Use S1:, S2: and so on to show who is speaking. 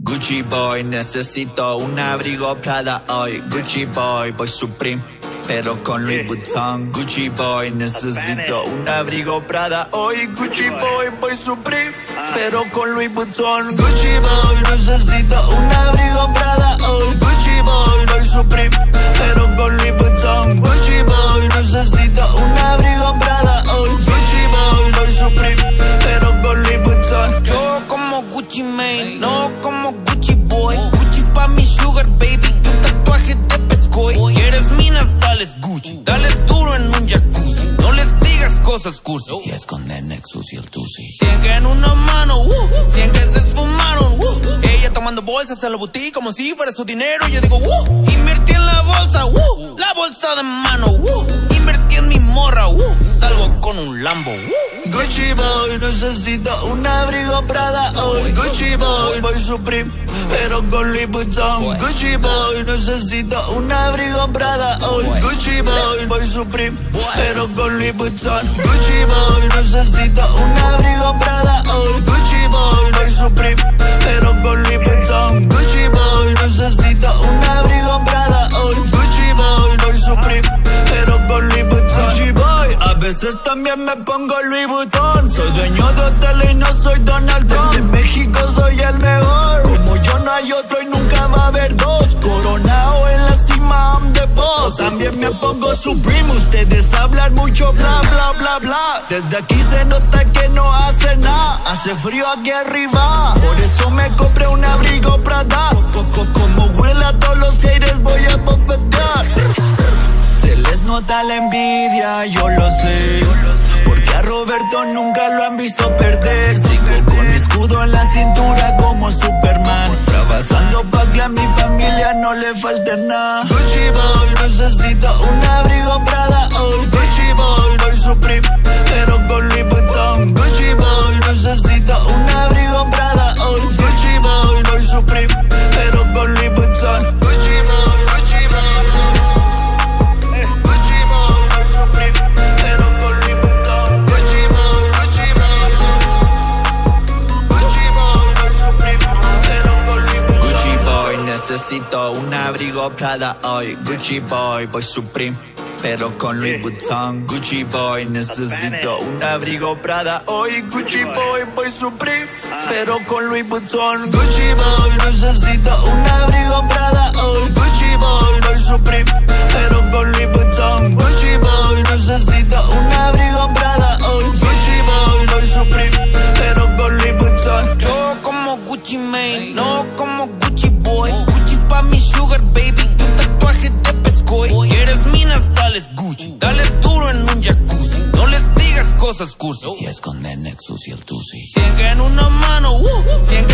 S1: Gucci boy, necesito un abrigo Prada hoy. Gucci boy, voy Supreme, pero con Louis Vuitton. Gucci boy, necesito un abrigo Prada hoy. Gucci boy, voy Supreme, pero con Louis Vuitton. Gucci boy, necesito un abrigo Prada hoy. Gucci boy, voy Supreme, pero con Louis Vuitton. Gucci boy, necesito un abrigo Prada hoy. Gucci boy, voy Supreme, pero con Louis Vuitton.
S2: Yo como Gucci Mane, no como Gucci Boy. Gucci pa' mi sugar baby y un tatuaje de pescoy. ¿Quieres minas? Dales Gucci, dales duro en un jacuzzi. No les digas cosas cursi y esconde Nexus y el Tusi. 100 que en una mano, 100 que se esfumaron, Ella tomando bolsas en la boutique como si fuera su dinero. Yo digo, invertí en la bolsa, la bolsa de mano, invertí en mi morra, salgo con un Lambo,
S1: Gucci boy, necesito un abrigo Prada hoy. Gucci boy, voy Supreme, pero con Louis Vuitton. Gucci boy, necesito un abrigo Prada hoy. Gucci boy, voy Supreme, pero con Louis Vuitton. Gucci boy, necesito un abrigo Prada hoy. Gucci boy, voy Supreme, pero con Louis Vuitton. Gucci boy, necesito un abrigo Prada hoy. Gucci boy, voy Supreme, pero con Louis Vuitton. Gucci boy, a veces también me pongo Louis Vuitton. Soy dueño de hotel y no soy Donald Trump. De México soy el mejor. Como yo no hay otro y nunca va a haber dos. Coronado en la cima, I'm the boss. También me pongo Supreme. Ustedes hablan mucho bla bla bla bla. Desde aquí se nota que no hace nada. Hace frío aquí arriba, por eso me compré un abrigo Prada. Como huele a todos los haters voy a bofetear. Se les nota la envidia, yo lo sé, porque a Roberto nunca lo han visto perder. Sigo con mi escudo en la cintura como Superman, trabajando pa' que a mi familia no le falte nada. Gucci boy, necesito un abrigo Prada hoy. Gucci boy, voy Supreme, pero con Louis Vuitton. Gucci boy, necesito un abrigo Prada hoy. Gucci boy, voy Supreme, pero con Louis Vuitton. Gucci boy, Gucci boy. Necesito un abrigo Prada hoy. Gucci boy, voy Supreme, pero con Louis Vuitton. Gucci boy, necesito un abrigo Prada hoy. Gucci boy, voy Supreme, pero con Louis Vuitton. Gucci boy, necesito un abrigo Prada hoy. Gucci boy, voy Supreme, pero con Louis Vuitton. Gucci boy, necesito un abrigo Prada hoy. Gucci boy, voy Supreme, pero con Louis Vuitton.
S2: Yo como Gucci Mane, no como Gucci Boy. Gucci pa' mi sugar baby y un tatuaje de pescoy. ¿Quieres minas? Dales Gucci, dales duro en un jacuzzi. No les digas cosas cursi y esconde Nexus y el Tusi. 100 que en una mano, 100 que